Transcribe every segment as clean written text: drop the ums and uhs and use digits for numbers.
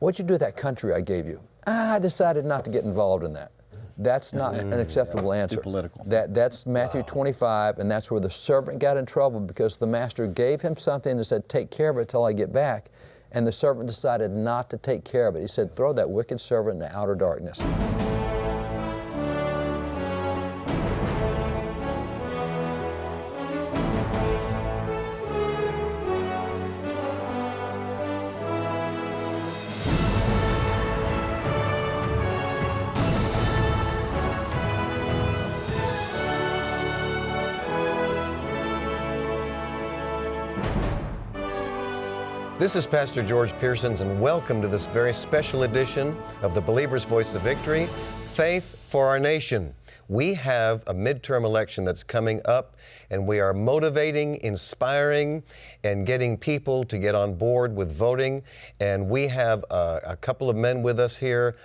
what'd you do with that country I gave you? I decided not to get involved in that. That's not an acceptable answer. Too political. That's Matthew 25, and that's where the servant got in trouble because the master gave him something and said, take care of it till I get back. And the servant decided not to take care of it. He said, throw that wicked servant into outer darkness. This is Pastor George Pearsons, and welcome to this very special edition of the Believer's Voice of Victory, Faith for Our Nation. We have a midterm election that's coming up, and we are motivating, inspiring, and getting people to get on board with voting. And we have a couple of men with us here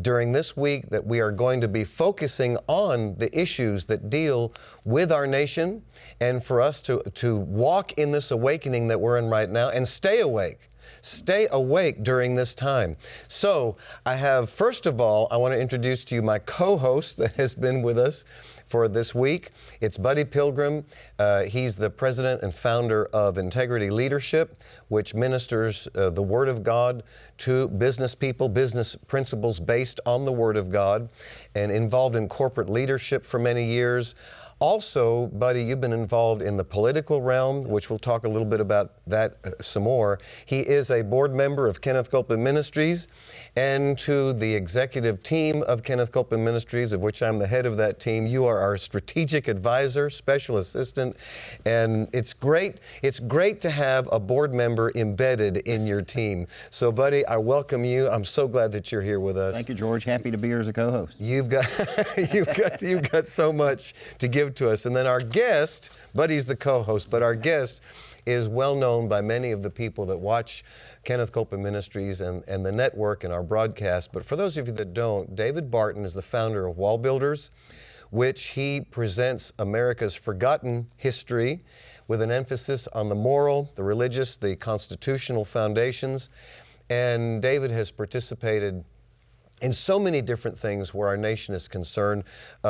during this week that we are going to be focusing on the issues that deal with our nation, and for us to walk in this awakening that we're in right now and stay awake. Stay awake during this time. So I have, first of all, I want to introduce to you my co-host that has been with us for this week. It's Buddy Pilgrim. He's the president and founder of Integrity Leadership, which ministers the Word of God to business people, business principles based on the Word of God, and involved in corporate leadership for many years. Also, Buddy, you've been involved in the political realm, which we'll talk a little bit about that some more. He is a board member of Kenneth Copeland Ministries and to the executive team of Kenneth Copeland Ministries, of which I'm the head of that team. You are our strategic advisor, special assistant, and it's great to have a board member embedded in your team. So, Buddy, I welcome you. I'm so glad that you're here with us. Thank you, George. Happy to be here as a co-host. You've got you've got so much to give to us. And then our guest, Buddy's the co-host, but our guest is well known by many of the people that watch Kenneth Copeland Ministries and the network and our broadcast. But for those of you that don't, David Barton is the founder of Wall Builders, which he presents America's forgotten history with an emphasis on the moral, the religious, the constitutional foundations. And David has participated in so many different things where our nation is concerned,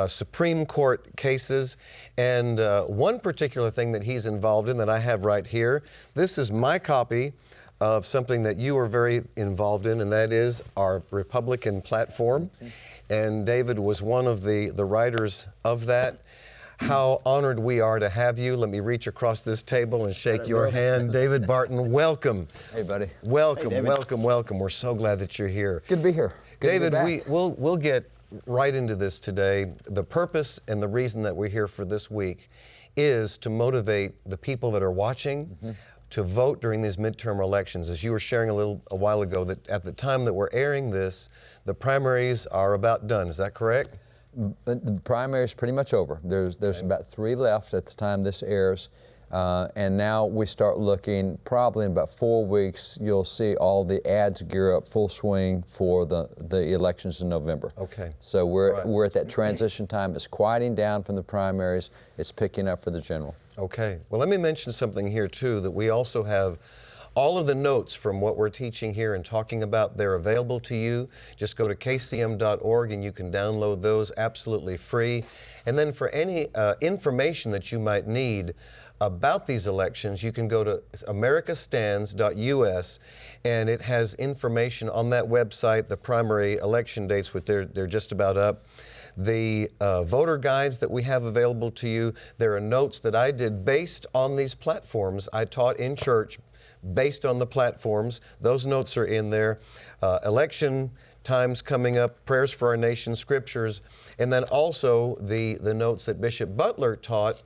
Supreme Court cases, and one particular thing that he's involved in that I have right here. This is my copy of something that you are very involved in, and that is our Republican platform. And David was one of the writers of that. How honored we are to have you. Let me reach across this table and shake your hand. David Barton, welcome. Hey, buddy. Welcome, Hey, welcome. We're so glad that you're here. Good to be here. David, we'll get right into this today. The purpose and the reason that we're here for this week is to motivate the people that are watching to vote during these midterm elections. As you were sharing a while ago, that at the time that we're airing this, the primaries are about done. Is that correct? The primary is pretty much over. There's about 3 left at the time this airs. And now we start looking, probably in about 4 weeks, you'll see all the ads gear up full swing for the elections in November. Okay. So we're at that transition time. It's quieting down from the primaries. It's picking up for the general. Okay. Well, let me mention something here too, that we also have all of the notes from what we're teaching here and talking about. They're available to you. Just go to kcm.org and you can download those absolutely free. And then for any information that you might need about these elections, you can go to americastands.us, and it has information on that website, the primary election dates, which they're just about up. The voter guides that we have available to you. There are notes that I did based on these platforms. I taught in church based on the platforms. Those notes are in there. Election times coming up, prayers for our nation, scriptures, and then also the notes that Bishop Butler taught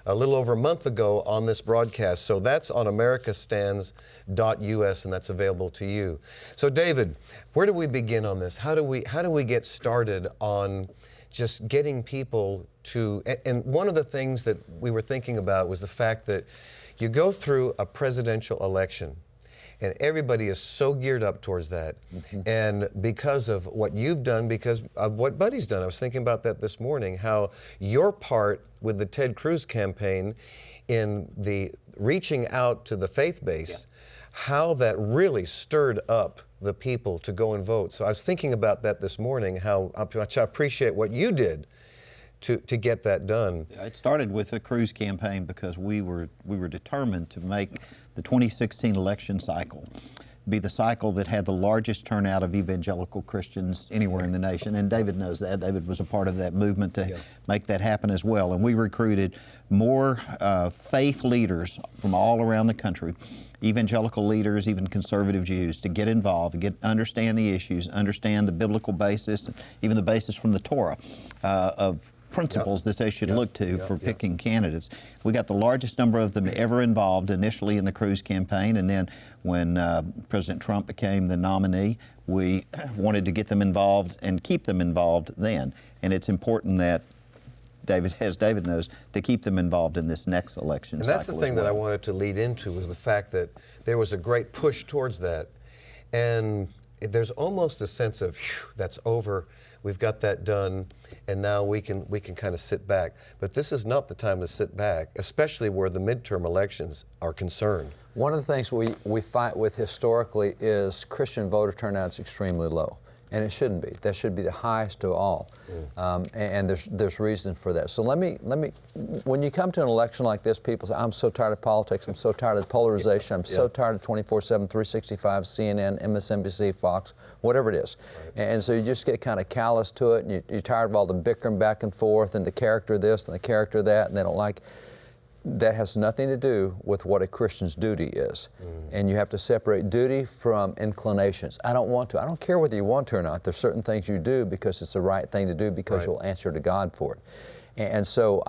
a little over a month ago on this broadcast. So that's on americastands.us, and that's available to you. So David, where do we begin on this? How do we get started on just getting people to, and one of the things that we were thinking about was the fact that you go through a presidential election and everybody is so geared up towards that. And because of what you've done, because of what Buddy's done, I was thinking about that this morning, how your part with the Ted Cruz campaign in the reaching out to the faith-based, how that really stirred up the people to go and vote. So I was thinking about that this morning, how much I appreciate what you did to get that done. It started with a cruise campaign because we were determined to make the 2016 election cycle be the cycle that had the largest turnout of evangelical Christians anywhere in the nation. And David knows that. David was a part of that movement to make that happen as well. And we recruited more faith leaders from all around the country, evangelical leaders, even conservative Jews, to get involved, understand the issues, understand the biblical basis, even the basis from the Torah of principles that they should look to for picking candidates. We got the largest number of them ever involved initially in the cruise campaign, and then when President Trump became the nominee, we wanted to get them involved and keep them involved then. And it's important that David knows, to keep them involved in this next election cycle. And that's the thing that I wanted to lead into, was the fact that there was a great push towards that. And there's almost a sense of, phew, that's over, we've got that done, and now we can kind of sit back. But this is not the time to sit back, especially where the midterm elections are concerned. One of the things we fight with historically is Christian voter turnout is extremely low. And it shouldn't be. That should be the highest of all. And there's reason for that. So let me, when you come to an election like this, people say, I'm so tired of politics, I'm so tired of polarization, I'm so tired of 24/7, 365, CNN, MSNBC, Fox, whatever it is. And so you just get kind of callous to it, and you're tired of all the bickering back and forth, and the character of this and the character of that, and they don't like. That has nothing to do with what a Christian's duty is. And you have to separate duty from inclinations. I don't care whether you want to or not. There's certain things you do because it's the right thing to do, because you'll answer to God for it. And so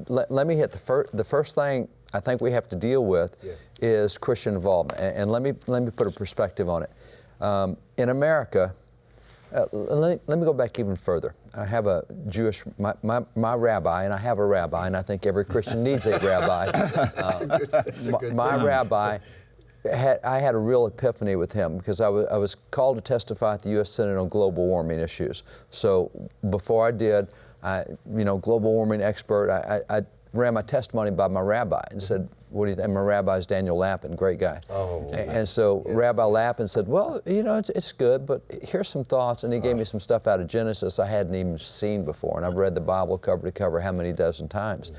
let me hit the first thing I think we have to deal with is Christian involvement. And let me put a perspective on it. In America, let me go back even further. I have a Jewish, my rabbi, and I have a rabbi, and I think every Christian needs a rabbi. My rabbi, I had a real epiphany with him, because I was called to testify at the U.S. Senate on global warming issues. So before I did, global warming expert, I ran my testimony by my rabbi and said, what do you think? And my rabbi is Daniel Lappin, great guy. And so Rabbi Lappin said, well, it's good, but here's some thoughts. And he gave me some stuff out of Genesis I hadn't even seen before. And I've read the Bible cover to cover how many dozen times.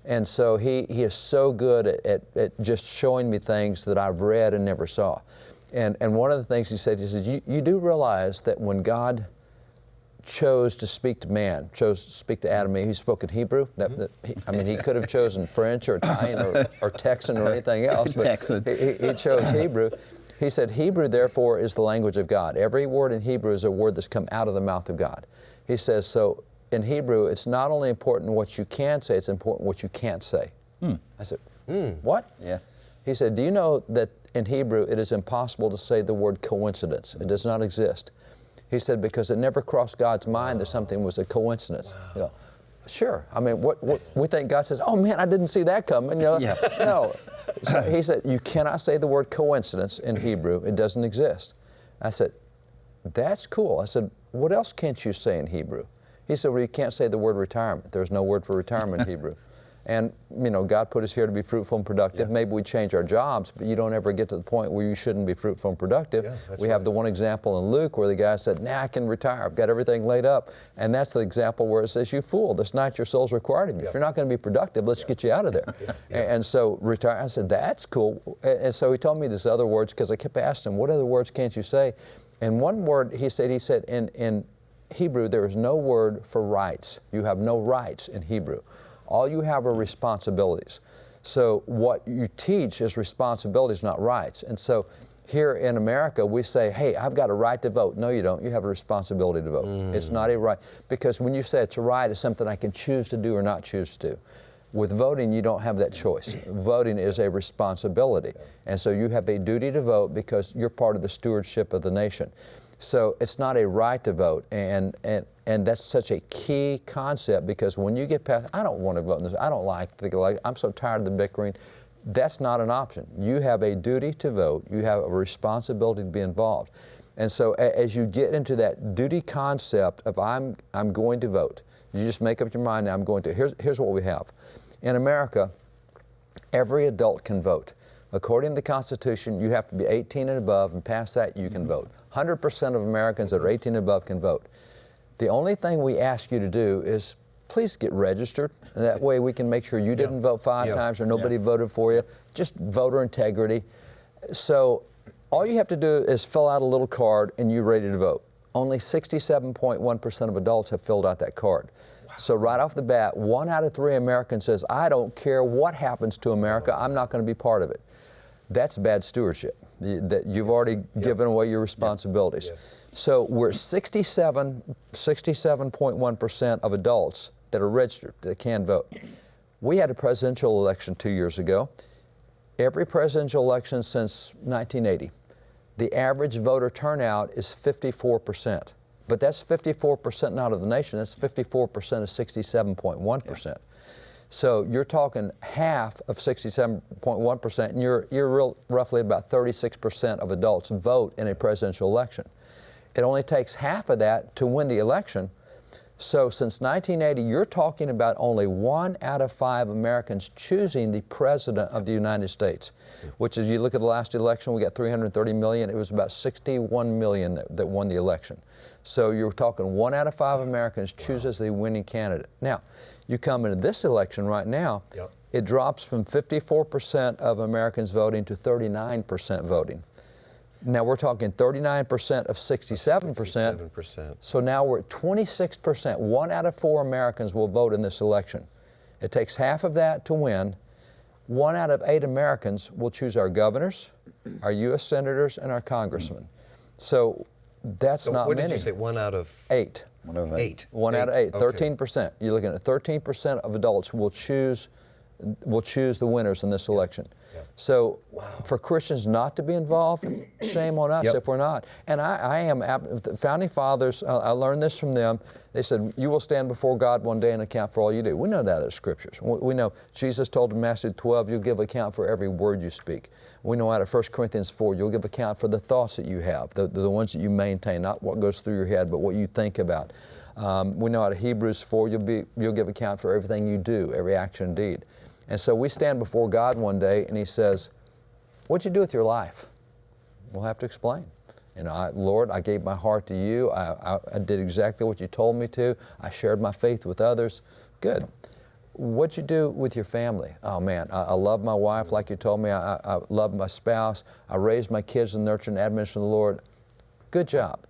And so he is so good at just showing me things that I've read and never saw. And one of the things he said, you do realize that when God chose to speak to man, chose to speak to Adam, he spoke in Hebrew. He could have chosen French or Italian or Texan or anything else, but Texan. He chose Hebrew. He said, Hebrew, therefore, is the language of God. Every word in Hebrew is a word that's come out of the mouth of God. He says, so in Hebrew, it's not only important what you can say, it's important what you can't say. I said, what? Yeah. He said, do you know that in Hebrew, it is impossible to say the word coincidence? It does not exist. He said, because it never crossed God's mind that something was a coincidence. Sure. What we think God says, oh man, I didn't see that coming. No. So he said, you cannot say the word coincidence in Hebrew. It doesn't exist. I said, that's cool. I said, what else can't you say in Hebrew? He said, well, you can't say the word retirement. There's no word for retirement in Hebrew. And, God put us here to be fruitful and productive. Maybe we change our jobs, but you don't ever get to the point where you shouldn't be fruitful and productive. We have the one example in Luke where the guy said, I can retire. I've got everything laid up. And that's the example where it says, you fool, this night your soul's required of you. If you're not going to be productive, let's get you out of there. And so retire. I said, that's cool. And so he told me these other words, because I kept asking him, what other words can't you say? And one word he said, in Hebrew, there is no word for rights. You have no rights in Hebrew. All you have are responsibilities. So what you teach is responsibilities, not rights. And so here in America, we say, hey, I've got a right to vote. No, you don't. You have a responsibility to vote. It's not a right. Because when you say it's a right, it's something I can choose to do or not choose to do. With voting, you don't have that choice. Voting is a responsibility. And so you have a duty to vote because you're part of the stewardship of the nation. So it's not a right to vote, and that's such a key concept, because when you get past, I don't want to vote in this, I don't like the election, I'm so tired of the bickering, that's not an option. You have a duty to vote, you have a responsibility to be involved. And so as you get into that duty concept of I'm going to vote, you just make up your mind, now I'm going to. Here's what we have. In America, every adult can vote. According to the Constitution, you have to be 18 and above, and past that you can vote. 100% of Americans that are 18 and above can vote. The only thing we ask you to do is please get registered. And that way we can make sure you didn't vote 5 times or nobody voted for you. Just voter integrity. So all you have to do is fill out a little card and you're ready to vote. Only 67.1% of adults have filled out that card. So right off the bat, 1 out of 3 Americans says, I don't care what happens to America, I'm not going to be part of it. That's bad stewardship. That you've already given away your responsibilities. So we're 67.1% of adults that are registered, that can vote. We had a presidential election 2 years ago. Every presidential election since 1980, the average voter turnout is 54%. But that's 54% not of the nation, that's 54% of 67.1%. So you're talking half of 67.1%, and you're roughly about 36% of adults vote in a presidential election. It only takes half of that to win the election. So since 1980, you're talking about only 1 out of 5 Americans choosing the President of the United States, which is, you look at the last election, we got 330 million. It was about 61 million that won the election. So you're talking 1 out of 5 Americans chooses the winning candidate. Now, you come into this election right now, it drops from 54% of Americans voting to 39% voting. Now we're talking 39% of 67%. So now we're at 26%. 1 out of 4 Americans will vote in this election. It takes half of that to win. 1 out of 8 Americans will choose our governors, our U.S. senators, and our congressmen. So that's not many. What did you say, 1 out of 8? 1 out of 8. 1 out of 8, Okay. 13%. You're looking at 13% of adults will choose the winners in this election. So for Christians not to be involved, shame on us if we're not. And I am, the Founding Fathers, I learned this from them. They said, you will stand before God one day and account for all you do. We know that in Scriptures. We know Jesus told in Matthew 12, you'll give account for every word you speak. We know out of 1 Corinthians 4, you'll give account for the thoughts that you have, the ones that you maintain, not what goes through your head, but what you think about. We know out of Hebrews 4, you'll give account for everything you do, every action and deed. And so we stand before God one day and He says, what'd you do with your life? We'll have to explain. You know, Lord, I gave my heart to you. I did exactly what you told me to. I shared my faith with others. Good. What'd you do with your family? Oh man, I love my wife like you told me. I love my spouse. I raised my kids in the nurture and admonition of the Lord. Good job.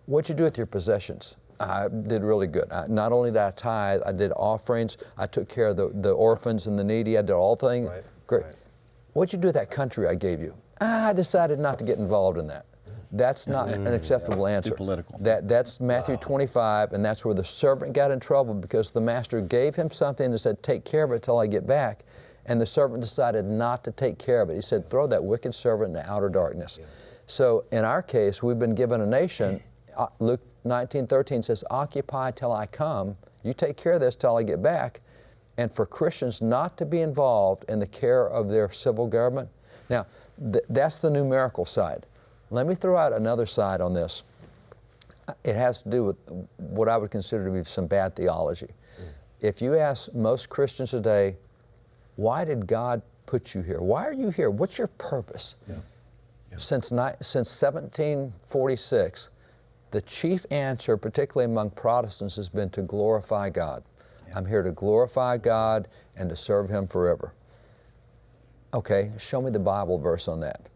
What'd you do with your possessions? I did really good. Not only did I tithe, I did offerings. I took care of the orphans and the needy. I did all things. Right. Great. Right. What'd you do with that country I gave you? I decided not to get involved in that. That's not an acceptable answer. Too political. That's Matthew 25, and that's where the servant got in trouble because the master gave him something and said, take care of it till I get back. And the servant decided not to take care of it. He said, throw that wicked servant into outer darkness. So in our case, we've been given a nation. Luke 19:13 says, occupy till I come. You take care of this till I get back. And for Christians not to be involved in the care of their civil government. Now, that's the numerical side. Let me throw out another side on this. It has to do with what I would consider to be some bad theology. If you ask most Christians today, why did God put you here? Why are you here? What's your purpose? Since 1746, the chief answer, particularly among Protestants, has been to glorify God. I'm here to glorify God and to serve Him forever. Okay, show me the Bible verse on that.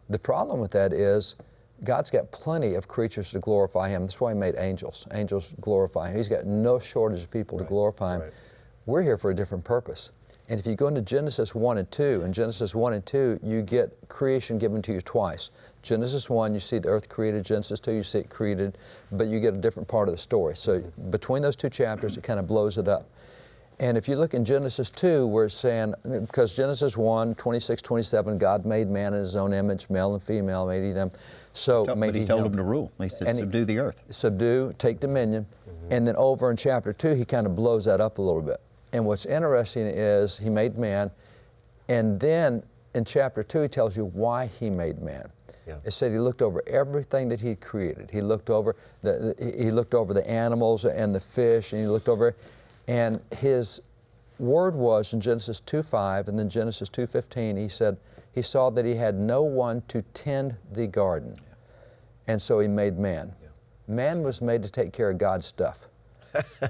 The problem with that is God's got plenty of creatures to glorify Him. That's why He made angels. Angels glorify Him. He's got no shortage of people to glorify Him. We're here for a different purpose. And if you go into Genesis 1 and 2, in Genesis 1 and 2, you get creation given to you twice. Genesis 1, you see the earth created. Genesis 2, you see it created, but you get a different part of the story. So between those two chapters, it kind of blows it up. And if you look in Genesis 2, where it's saying, because Genesis 1, 26, 27, God made man in His own image, male and female made He them. So But He told them to rule. He said, subdue the earth. Subdue, take dominion. And then over in chapter 2, He kind of blows that up a little bit. And what's interesting is He made man, and then in chapter 2 He tells you why He made man. It said He looked over everything that He created. He looked over the animals and the fish, and He looked over, and His word was in Genesis 2:5 and then Genesis 2:15. He said, He saw that he had no one to tend the garden. And so he made man. Man was made to take care of God's stuff.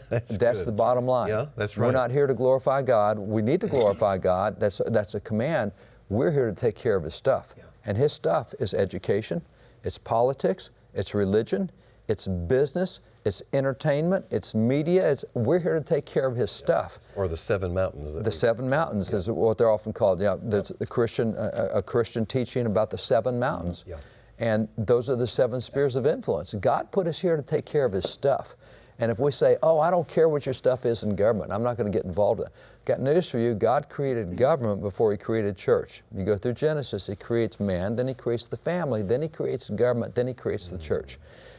That's the bottom line. Yeah, that's right. We're not here to glorify God. We need to glorify God. That's a command. We're here to take care of His stuff. And His stuff is education, it's politics, it's religion, it's business, it's entertainment, it's media. We're here to take care of His stuff. Or the seven mountains. The seven mountains is what they're often called. Yeah, there's a Christian teaching about the seven mountains. Yeah. And those are the seven spheres of influence. God put us here to take care of His stuff. And if we say, oh, I don't care what your stuff is in government, I'm not going to get involved in it. Got news for you, God created government before He created church. You go through Genesis, He creates man, then He creates the family, then He creates government, then He creates the church.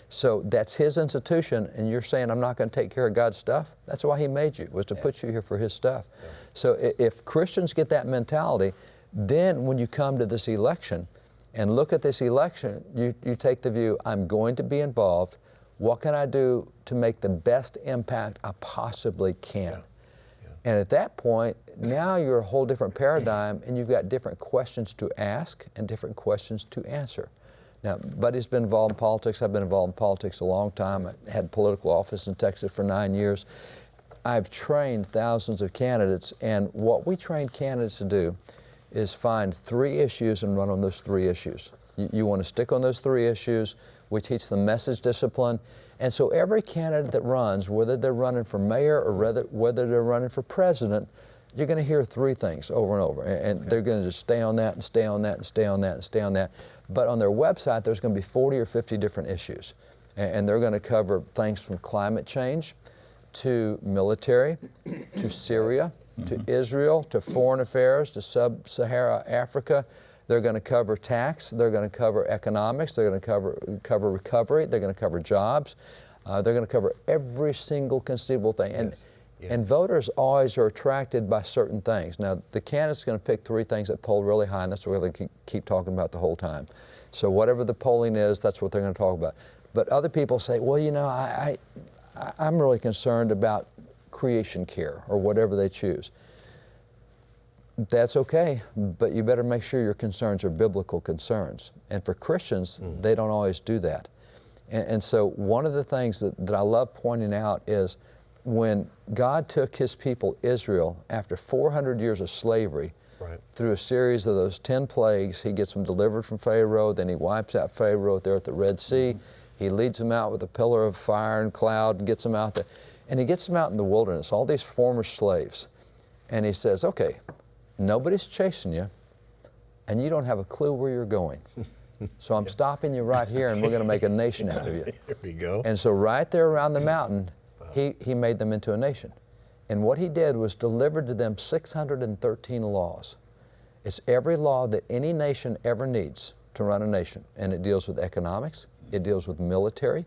So that's His institution, and you're saying, I'm not going to take care of God's stuff? That's why He made you, was to put you here for His stuff. So if Christians get that mentality, then when you come to this election and look at this election, you take the view, I'm going to be involved. What can I do to make the best impact I possibly can? And at that point, now you're a whole different paradigm, and you've got different questions to ask and different questions to answer. Now, Buddy's been involved in politics. I've been involved in politics a long time. I had political office in Texas for 9 years. I've trained thousands of candidates, and what we train candidates to do is find 3 issues and run on those 3 issues. You want to stick on those 3 issues. We teach them message discipline. And so every candidate that runs, whether they're running for mayor or whether they're running for president, you're going to hear 3 things over and over. And they're going to just stay on that and stay on that and stay on that and stay on that. But on their website, there's going to be 40 or 50 different issues. And they're going to cover things from climate change to military, to Syria, to Israel, to foreign affairs, to sub-Sahara Africa. They're going to cover tax, they're going to cover economics, they're going to cover recovery, they're going to cover jobs, they're going to cover every single conceivable thing. And voters always are attracted by certain things. Now, the candidate's going to pick 3 things that poll really high, and that's what they keep talking about the whole time. So whatever the polling is, that's what they're going to talk about. But other people say, well, you know, I'm really concerned about creation care, or whatever they choose. That's okay, but you better make sure your concerns are biblical concerns. And for Christians, they don't always do that. And so one of the things that I love pointing out is when God took His people Israel after 400 years of slavery, through a series of those 10 plagues, He gets them delivered from Pharaoh, then He wipes out Pharaoh there at the Red Sea. He leads them out with a pillar of fire and cloud and gets them out there. And He gets them out in the wilderness, all these former slaves. And He says, okay, nobody's chasing you, and you don't have a clue where you're going. So I'm stopping you right here, and we're going to make a nation out of you. Here we go. And so right there around the mountain, he made them into a nation. And what He did was delivered to them 613 laws. It's every law that any nation ever needs to run a nation. And it deals with economics, it deals with military,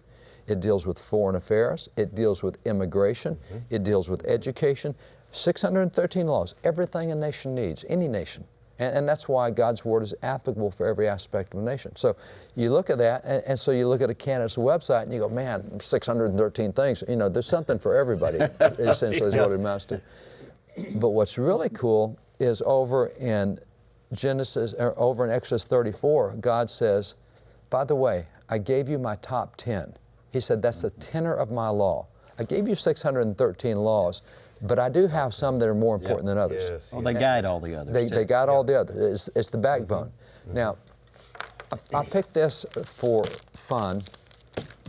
it deals with foreign affairs, it deals with immigration, it deals with education. 613 laws, everything a nation needs, any nation. And that's why God's Word is applicable for every aspect of a nation. So you look at that, and so you look at a candidate's website and you go, man, 613 things. You know, there's something for everybody, essentially is what it amounts to. But what's really cool is over in Exodus 34, God says, by the way, I gave you my top 10. He said, that's the tenor of my law. I gave you 613 laws, but I do have some that are more important than others. Well, they guide all the others. They guide all the others. It's the backbone. Now, I picked this for fun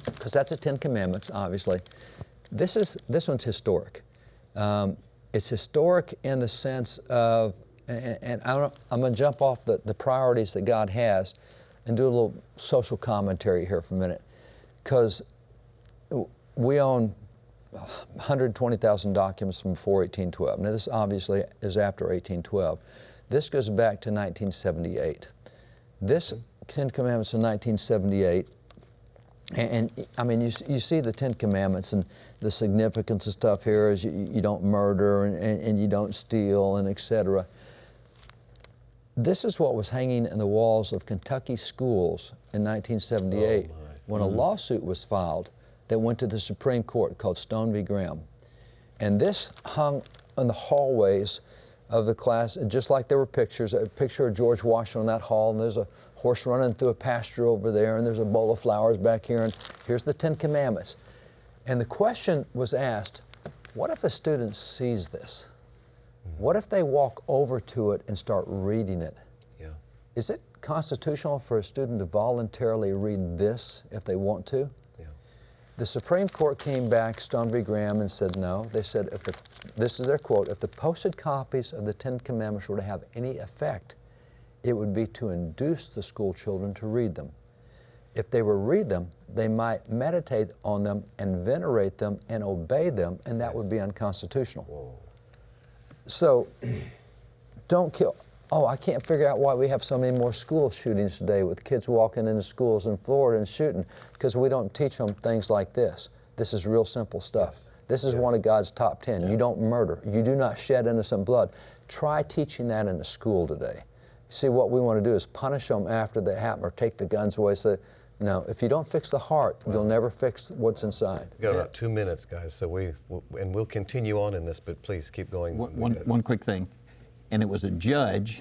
because that's the 10 Commandments, obviously. This one's historic. It's historic in the sense of, and I'm going to jump off the priorities that God has and do a little social commentary here for a minute, because we own 120,000 documents from before 1812. Now, this obviously is after 1812. This goes back to 1978. This 10 Commandments in 1978, and I mean, you see the 10 Commandments, and the significance of stuff here is you don't murder and you don't steal and etc. This is what was hanging in the walls of Kentucky schools in 1978 when a lawsuit was filed that went to the Supreme Court called Stone v. Graham. And this hung in the hallways of the class, just like there were pictures, a picture of George Washington on that hall, and there's a horse running through a pasture over there, and there's a bowl of flowers back here, and here's the 10 Commandments. And the question was asked, what if a student sees this? What if they walk over to it and start reading it? Yeah. Is it constitutional for a student to voluntarily read this if they want to? Yeah. The Supreme Court came back, Stone v. Graham, and said no. They said, this is their quote, if the posted copies of the 10 Commandments were to have any effect, it would be to induce the school children to read them. If they were to read them, they might meditate on them and venerate them and obey them, and that would be unconstitutional. Whoa. So, don't kill. Oh, I can't figure out why we have so many more school shootings today with kids walking into schools in Florida and shooting, because we don't teach them things like this. This is real simple stuff. Yes. This is one of God's top 10. Yeah. You don't murder. You do not shed innocent blood. Try teaching that in a school today. See, what we want to do is punish them after they happen or take the guns away. So, no, if you don't fix the heart, you'll never fix what's inside. We've got about 2 minutes, guys, so we'll continue on in this, but please keep going. One quick thing, and it was a judge,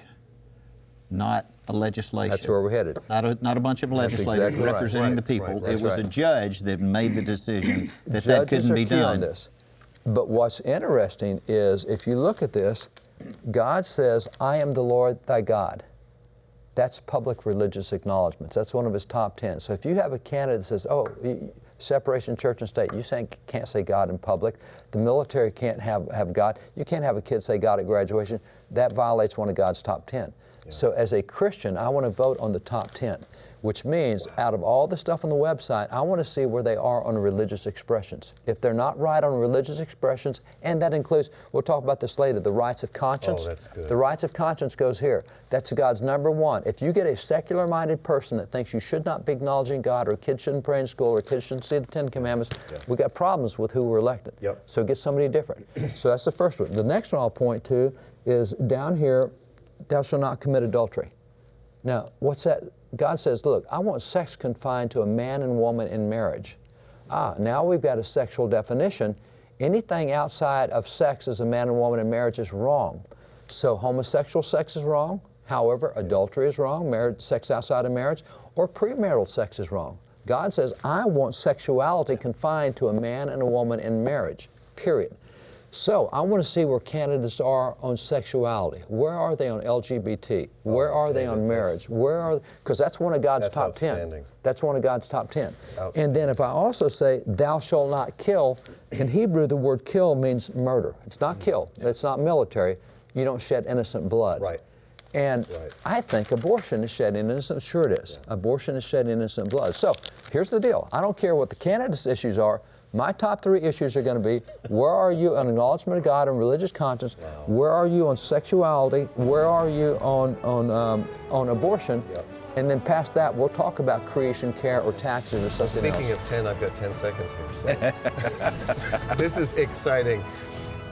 not a legislation. That's where we're headed. Not a bunch of legislators exactly representing right. the people. Right. It was a judge that made the decision that Judges couldn't be are key done. on this. But what's interesting is, if you look at this, God says, I am the Lord thy God. That's public religious acknowledgments. That's one of his top 10. So if you have a candidate that says, oh, separation of church and state, you can't say God in public. The military can't have God. You can't have a kid say God at graduation. That violates one of God's top 10. Yeah. So as a Christian, I want to vote on the top 10, which means out of all the stuff on the website, I want to see where they are on religious expressions. If they're not right on religious expressions, and that includes, we'll talk about this later, the rights of conscience. Oh, that's good. The rights of conscience goes here. That's God's number one. If you get a secular-minded person that thinks you should not be acknowledging God, or kids shouldn't pray in school, or kids shouldn't see the 10 Commandments, we got problems with who we're elected. Yep. So get somebody different. So that's the first one. The next one I'll point to is down here, thou shalt not commit adultery. Now, what's that? God says, look, I want sex confined to a man and woman in marriage. Now we've got a sexual definition. Anything outside of sex as a man and woman in marriage is wrong. So homosexual sex is wrong. However, adultery is wrong, sex outside of marriage, or premarital sex is wrong. God says, I want sexuality confined to a man and a woman in marriage, period. So I want to see where candidates are on sexuality. Where are they on LGBT? Where are they on marriage? Where are? Because that's one of God's top 10. That's one of God's top 10. And then if I also say, thou shalt not kill, in Hebrew the word kill means murder. It's not kill. It's not military. You don't shed innocent blood. Right. And I think abortion is shedding innocent. Sure it is. Abortion is shedding innocent blood. So here's the deal. I don't care what the candidates' issues are. My top 3 issues are going to be, where are you on acknowledgement of God and religious conscience? Wow. Where are you on sexuality? Where are you on abortion? Yep. And then past that, we'll talk about creation care or taxes or something else. Speaking of 10, I've got 10 seconds here. So. This is exciting.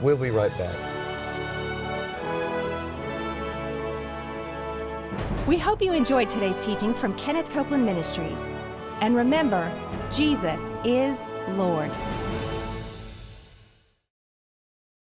We'll be right back. We hope you enjoyed today's teaching from Kenneth Copeland Ministries. And remember, Jesus is Lord.